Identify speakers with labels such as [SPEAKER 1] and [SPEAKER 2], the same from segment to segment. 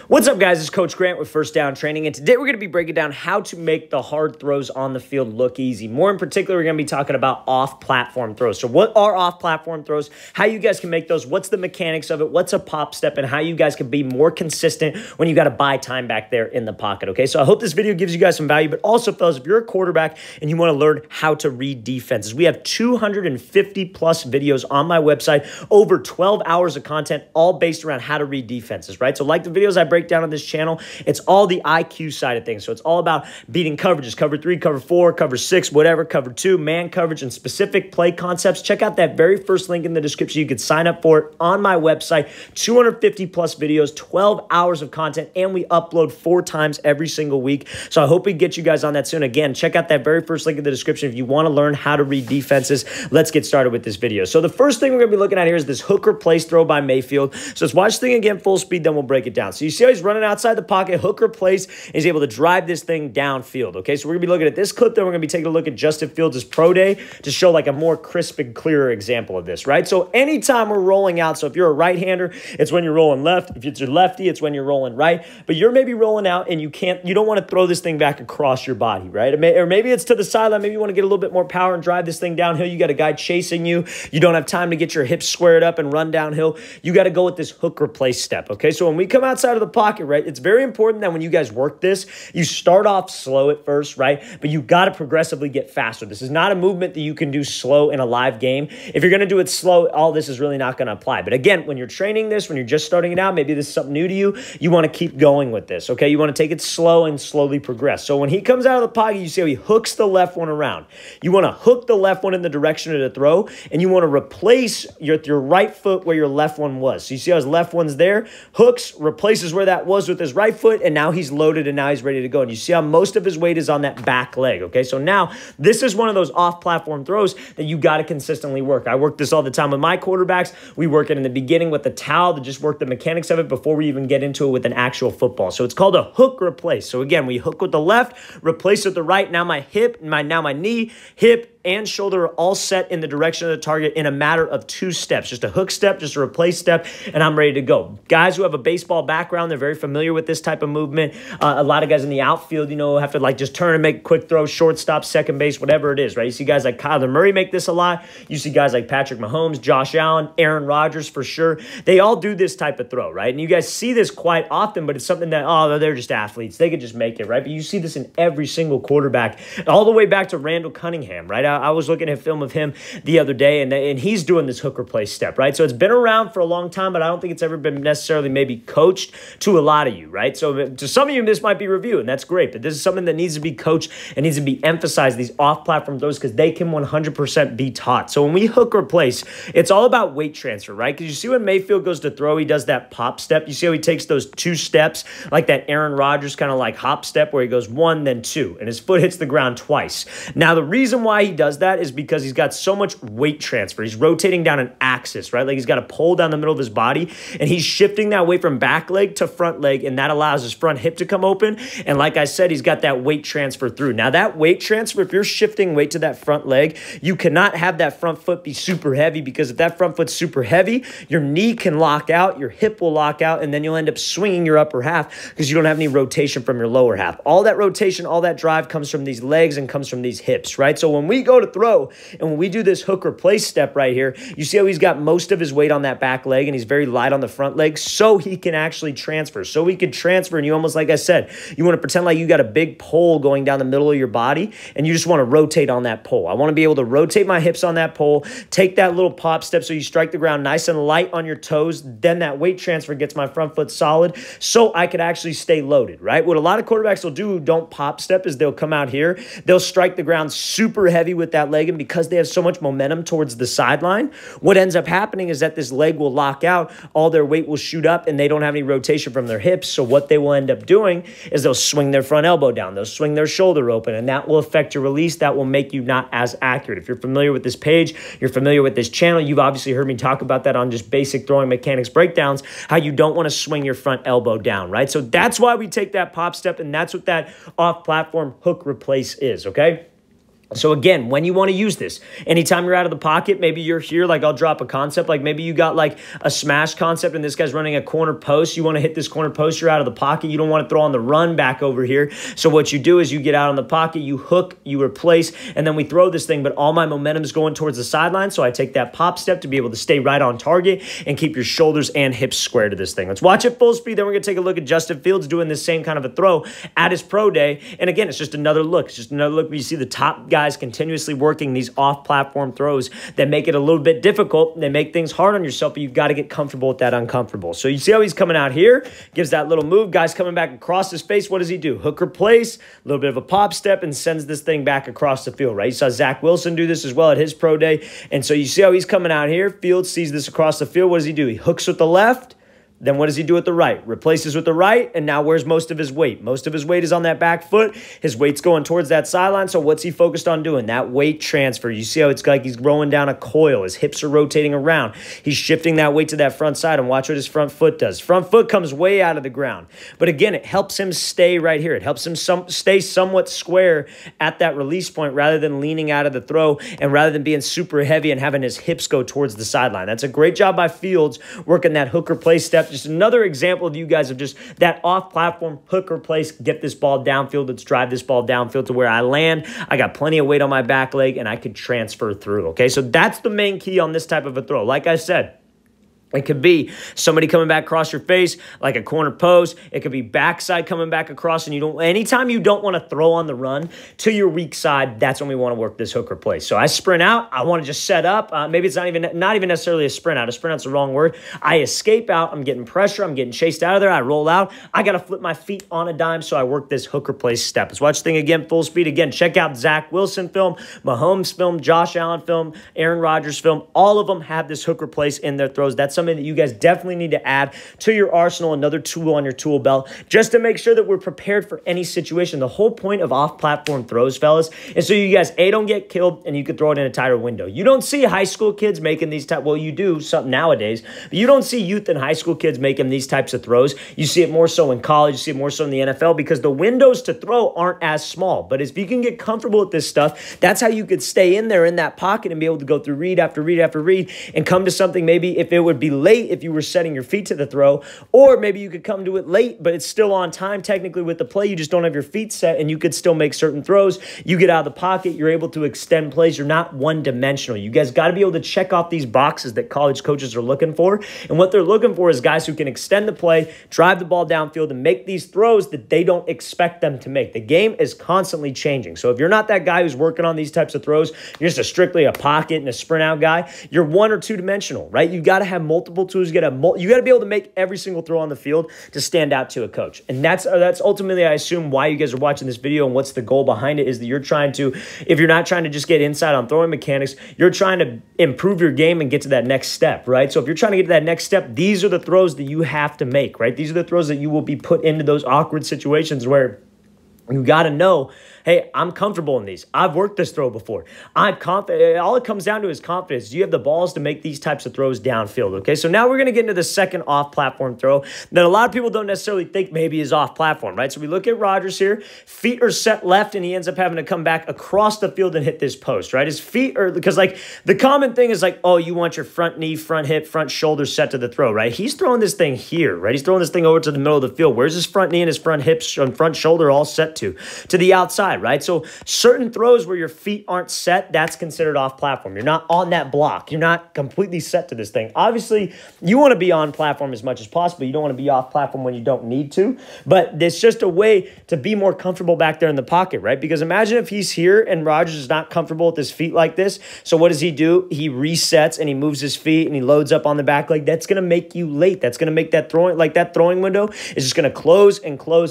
[SPEAKER 1] What's up, guys? It's Coach Grant with First Down Training, and today we're going to be breaking down how to make the hard throws on the field look easy. More in particular, we're going to be talking about off-platform throws. So what are off-platform throws, how you guys can make those, what's the mechanics of it, what's a pop step, and how you guys can be more consistent when you got to buy time back there in the pocket, okay? So I hope this video gives you guys some value, but also, fellas, if you're a quarterback and you want to learn how to read defenses, we have 250-plus videos on my website, over 12 hours of content, all based around how to read defenses, right? So like the videos I break down on this channel, it's all the IQ side of things. So it's all about beating coverages, cover 3, cover 4, cover 6, whatever, cover 2, man coverage, and specific play concepts. Check out that very first link in the description. You can sign up for it on my website. 250 plus videos, 12 hours of content, and we upload 4 times every single week. So I hope we get you guys on that soon. Again, check out that very first link in the description if you want to learn how to read defenses. Let's get started with this video. So the first thing we're going to be looking at here is this hook replace throw by Mayfield. So let's watch the thing again full speed, then we'll break it down. So you see how he's running outside the pocket, hook replace, and he's able to drive this thing downfield, okay? So we're going to be looking at this clip, then we're going to be taking a look at Justin Fields' pro day to show like a more crisp and clearer example of this, right? So anytime we're rolling out, so if you're a right-hander, it's when you're rolling left. If it's your lefty, it's when you're rolling right. But you're maybe rolling out and you don't want to throw this thing back across your body, right? Or maybe it's to the sideline. Maybe you want to get a little bit more power and drive this thing downhill. You got a guy chasing you. You don't have time to get your hips squared up and run downhill. You got to go with this hook replace step, okay? So when we come outside of the pocket, right, it's very important that when you guys work this, you start off slow at first, right? But you got to progressively get faster. This is not a movement that you can do slow in a live game. If you're going to do it slow, all this is really not going to apply. But again, when you're training this, when you're just starting it out, maybe this is something new to you, you want to keep going with this, okay? You want to take it slow and slowly progress. So when he comes out of the pocket, you see how he hooks the left one around. You want to hook the left one in the direction of the throw, and you want to replace your right foot where your left one was. So you see how his left one's there, hooks, replaces where that was with his right foot, and now he's loaded and now he's ready to go. And you see how most of his weight is on that back leg, okay? So now this is one of those off-platform throws that you got to consistently work. I work this all the time with my quarterbacks. We work it in the beginning with the towel to just work the mechanics of it before we even get into it with an actual football. So it's called a hook replace. So again, we hook with the left, replace with the right. Now my hip, my knee, hip, and shoulder are all set in the direction of the target in a matter of 2 steps. Just a hook step, just a replace step, and I'm ready to go. Guys who have a baseball background, they're very familiar with this type of movement. A lot of guys in the outfield, have to like just turn and make a quick throw, shortstop, second base, whatever it is, right? You see guys like Kyler Murray make this a lot. You see guys like Patrick Mahomes, Josh Allen, Aaron Rodgers for sure. They all do this type of throw, right? And you guys see this quite often, but it's something that, they're just athletes. They could just make it, right? But you see this in every single quarterback, all the way back to Randall Cunningham, right? I was looking at film of him the other day, and he's doing this hook replace step, right? So it's been around for a long time, but I don't think it's ever been necessarily maybe coached to a lot of you, right? So to some of you, this might be review, and that's great, but this is something that needs to be coached and needs to be emphasized, these off-platform throws, because they can 100% be taught. So when we hook replace, it's all about weight transfer, right? Because you see when Mayfield goes to throw, he does that pop step. You see how he takes those 2 steps, like that Aaron Rodgers kind of like hop step where he goes 1, then 2, and his foot hits the ground twice. Now, the reason why he does that is because he's got so much weight transfer. He's rotating down an axis, right? Like he's got a pole down the middle of his body, and he's shifting that weight from back leg to front leg, and that allows his front hip to come open. And like I said, he's got that weight transfer through. Now, that weight transfer, if you're shifting weight to that front leg, you cannot have that front foot be super heavy, because if that front foot's super heavy, your knee can lock out, your hip will lock out, and then you'll end up swinging your upper half because you don't have any rotation from your lower half. All that rotation, all that drive comes from these legs and comes from these hips, right? So when we go to throw and when we do this hook replace step right here, you see how he's got most of his weight on that back leg and he's very light on the front leg, so he can actually transfer. So he can transfer, and you almost, like I said, you want to pretend like you got a big pole going down the middle of your body, and you just want to rotate on that pole. I want to be able to rotate my hips on that pole, take that little pop step so you strike the ground nice and light on your toes, then that weight transfer gets my front foot solid so I could actually stay loaded, right? What a lot of quarterbacks will do who don't pop step is they'll come out here, they'll strike the ground super heavy with that leg, and because they have so much momentum towards the sideline, what ends up happening is that this leg will lock out, all their weight will shoot up, and they don't have any rotation from their hips. So what they will end up doing is they'll swing their front elbow down, they'll swing their shoulder open, and that will affect your release. That will make you not as accurate. If you're familiar with this page, you're familiar with this channel, you've obviously heard me talk about that on just basic throwing mechanics breakdowns, how you don't want to swing your front elbow down, right? So that's why we take that pop step, and that's what that off-platform hook replace is, okay? So again, when you want to use this, anytime you're out of the pocket, maybe you're here, like I'll drop a concept, like maybe you got like a smash concept and this guy's running a corner post. You want to hit this corner post, you're out of the pocket. You don't want to throw on the run back over here. So what you do is you get out on the pocket, you hook, you replace, and then we throw this thing, but all my momentum is going towards the sideline. So I take that pop step to be able to stay right on target and keep your shoulders and hips square to this thing. Let's watch it full speed. Then we're going to take a look at Justin Fields doing this same kind of a throw at his pro day. And again, it's just another look. It's just another look where you see the top guys continuously working these off-platform throws that make it a little bit difficult. They make things hard on yourself, but you've got to get comfortable with that uncomfortable. So you see how he's coming out here, gives that little move. Guy's coming back across his face. What does he do? Hook replace, a little bit of a pop step, and sends this thing back across the field, right? You saw Zach Wilson do this as well at his pro day. And so you see how he's coming out here. Fields sees this across the field. What does he do? He hooks with the left. Then what does he do with the right? Replaces with the right, and now where's most of his weight? Most of his weight is on that back foot. His weight's going towards that sideline, so what's he focused on doing? That weight transfer. You see how it's like he's rolling down a coil. His hips are rotating around. He's shifting that weight to that front side, and watch what his front foot does. Front foot comes way out of the ground. But again, it helps him stay right here. It helps him stay somewhat square at that release point rather than leaning out of the throw and rather than being super heavy and having his hips go towards the sideline. That's a great job by Fields working that hook replace step. Just another example of you guys of just that off-platform hook replace, get this ball downfield. Let's drive this ball downfield to where I land. I got plenty of weight on my back leg, and I could transfer through, okay? So that's the main key on this type of a throw. Like I said, it could be somebody coming back across your face like a corner post. It could be backside coming back across, and anytime you don't want to throw on the run to your weak side, that's when we want to work this hook replace. So I sprint out. I want to just set up. Maybe it's not even necessarily a sprint out. A sprint out's the wrong word. I escape out. I'm getting pressure. I'm getting chased out of there. I roll out. I got to flip my feet on a dime, so I work this hook replace step. Let's watch the thing again, full speed. Again, check out Zach Wilson film, Mahomes film, Josh Allen film, Aaron Rodgers film. All of them have this hook replace in their throws. That's something that you guys definitely need to add to your arsenal, another tool on your tool belt, just to make sure that we're prepared for any situation. The whole point of off-platform throws, fellas, is so you guys, A, don't get killed, and you can throw it in a tighter window. You don't see high school kids making these types, well, you do something nowadays, but you don't see youth and high school kids making these types of throws. You see it more so in college, you see it more so in the NFL, because the windows to throw aren't as small. But if you can get comfortable with this stuff, that's how you could stay in there in that pocket and be able to go through read after read after read and come to something. Maybe if it would be late if you were setting your feet to the throw, or maybe you could come to it late, but it's still on time technically with the play. You just don't have your feet set, and you could still make certain throws. You get out of the pocket, you're able to extend plays. You're not one-dimensional. You guys got to be able to check off these boxes that college coaches are looking for, and what they're looking for is guys who can extend the play, drive the ball downfield, and make these throws that they don't expect them to make. The game is constantly changing, so if you're not that guy who's working on these types of throws, you're just strictly a pocket and a sprint out guy, you're one or two dimensional, right? You got to have multiple tools. You got to be able to make every single throw on the field to stand out to a coach. And that's ultimately, I assume, why you guys are watching this video, and what's the goal behind it is that you're trying to, if you're not trying to just get inside on throwing mechanics, you're trying to improve your game and get to that next step, right? So if you're trying to get to that next step, these are the throws that you have to make, right? These are the throws that you will be put into those awkward situations where you got to know, hey, I'm comfortable in these. I've worked this throw before. I'm confident. All it comes down to is confidence. Do you have the balls to make these types of throws downfield? Okay, so now we're going to get into the second off-platform throw that a lot of people don't necessarily think maybe is off-platform, right? So we look at Rodgers here. Feet are set left, and he ends up having to come back across the field and hit this post, right? His feet are, because like the common thing is like, oh, you want your front knee, front hip, front shoulder set to the throw, right? He's throwing this thing here, right? He's throwing this thing over to the middle of the field. Where's his front knee and his front hips and front shoulder all set to the outside, right? So certain throws where your feet aren't set, that's considered off platform. You're not on that block. You're not completely set to this thing. Obviously, you want to be on platform as much as possible. You don't want to be off platform when you don't need to, but it's just a way to be more comfortable back there in the pocket, right? Because imagine if he's here and Rodgers is not comfortable with his feet like this. So what does he do? He resets and he moves his feet and he loads up on the back leg. That's going to make you late. That's going to make that throwing window is just going to close,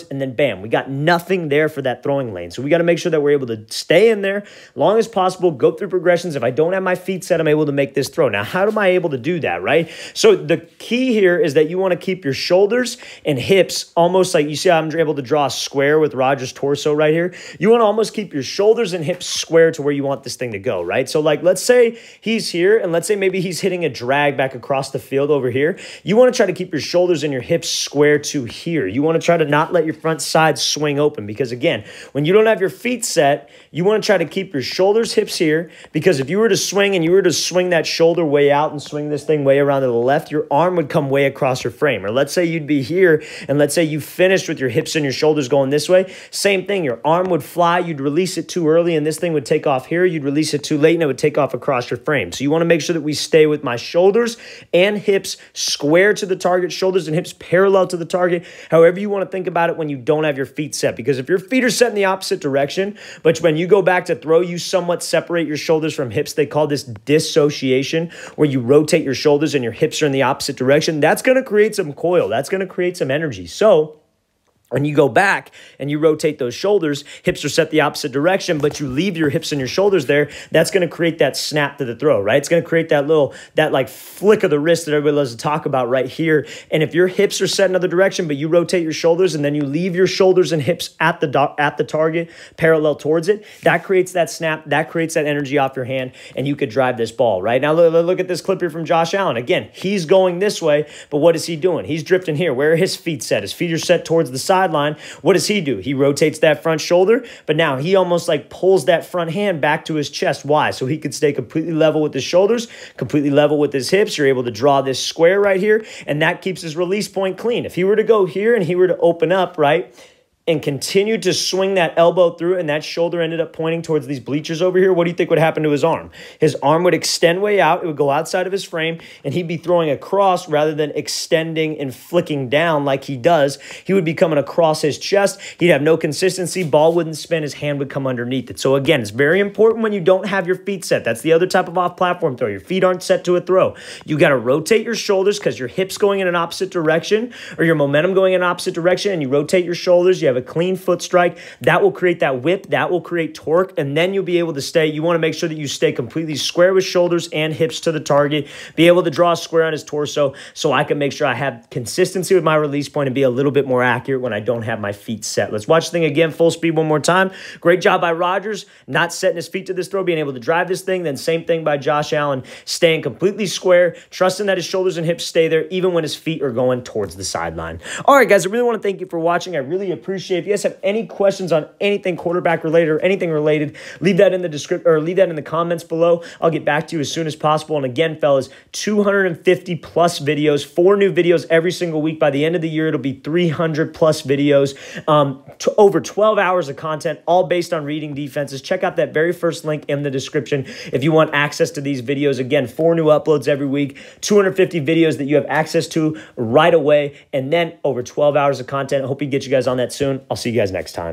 [SPEAKER 1] and then bam, we got nothing there for that throwing lane. So we got to make sure that we're able to stay in there as long as possible, go through progressions. If I don't have my feet set, I'm able to make this throw. Now, how am I able to do that, right? So the key here is that you want to keep your shoulders and hips almost like, you see how I'm able to draw a square with Rodgers' torso right here? You want to almost keep your shoulders and hips square to where you want this thing to go, right? So like, let's say he's here, and let's say maybe he's hitting a drag back across the field over here. You want to try to keep your shoulders and your hips square to here. You want to try to not let your front side swing open, because again, when you don't have have your feet set, you want to try to keep your shoulders, hips here, because if you were to swing and you were to swing that shoulder way out and swing this thing way around to the left, your arm would come way across your frame. Or let's say you'd be here, and let's say you finished with your hips and your shoulders going this way. Same thing, your arm would fly, you'd release it too early, and this thing would take off here. You'd release it too late, and it would take off across your frame. So you want to make sure that we stay with my shoulders and hips square to the target, shoulders and hips parallel to the target, however you want to think about it when you don't have your feet set. Because if your feet are set in the opposite direction, but when you go back to throw, you somewhat separate your shoulders from hips. They call this dissociation, where you rotate your shoulders and your hips are in the opposite direction. That's going to create some coil. That's going to create some energy. So when you go back and you rotate those shoulders, hips are set the opposite direction, but you leave your hips and your shoulders there, that's going to create that snap to the throw, right? It's going to create that like flick of the wrist that everybody loves to talk about right here. And if your hips are set another direction, but you rotate your shoulders and then you leave your shoulders and hips at the target parallel towards it, that creates that snap, that creates that energy off your hand, and you could drive this ball, right? Now look at this clip here from Josh Allen. Again, he's going this way, but what is he doing? He's drifting here. Where are his feet set? His feet are set towards the sideline. What does he do? He rotates that front shoulder, but now he almost like pulls that front hand back to his chest. Why? So he could stay completely level with his shoulders, completely level with his hips. You're able to draw this square right here, and that keeps his release point clean. If he were to go here and he were to open up, right, and continued to swing that elbow through, and that shoulder ended up pointing towards these bleachers over here, what do you think would happen to his arm? His arm would extend way out. It would go outside of his frame, and he'd be throwing across rather than extending and flicking down like he does. He would be coming across his chest. He'd have no consistency. Ball wouldn't spin. His hand would come underneath it. So again, it's very important when you don't have your feet set. That's the other type of off-platform throw. Your feet aren't set to a throw. You got to rotate your shoulders because your hips going in an opposite direction, or your momentum going in an opposite direction, and you rotate your shoulders. You have a clean foot strike. That will create that whip. That will create torque, and then you'll be able to stay. You want to make sure that you stay completely square with shoulders and hips to the target, be able to draw a square on his torso so I can make sure I have consistency with my release point and be a little bit more accurate when I don't have my feet set. Let's watch the thing again, full speed one more time. Great job by Rodgers, not setting his feet to this throw, being able to drive this thing. Then same thing by Josh Allen, staying completely square, trusting that his shoulders and hips stay there even when his feet are going towards the sideline. All right, guys, I really want to thank you for watching. I really appreciate it. If you guys have any questions on anything quarterback related or anything related, leave that in the description or leave that in the comments below. I'll get back to you as soon as possible. And again, fellas, 250 plus videos, 4 new videos every single week. By the end of the year, it'll be 300 plus videos, over 12 hours of content, all based on reading defenses. Check out that very first link in the description if you want access to these videos. Again, 4 new uploads every week, 250 videos that you have access to right away, and then over 12 hours of content. I hope we get you guys on that soon. I'll see you guys next time.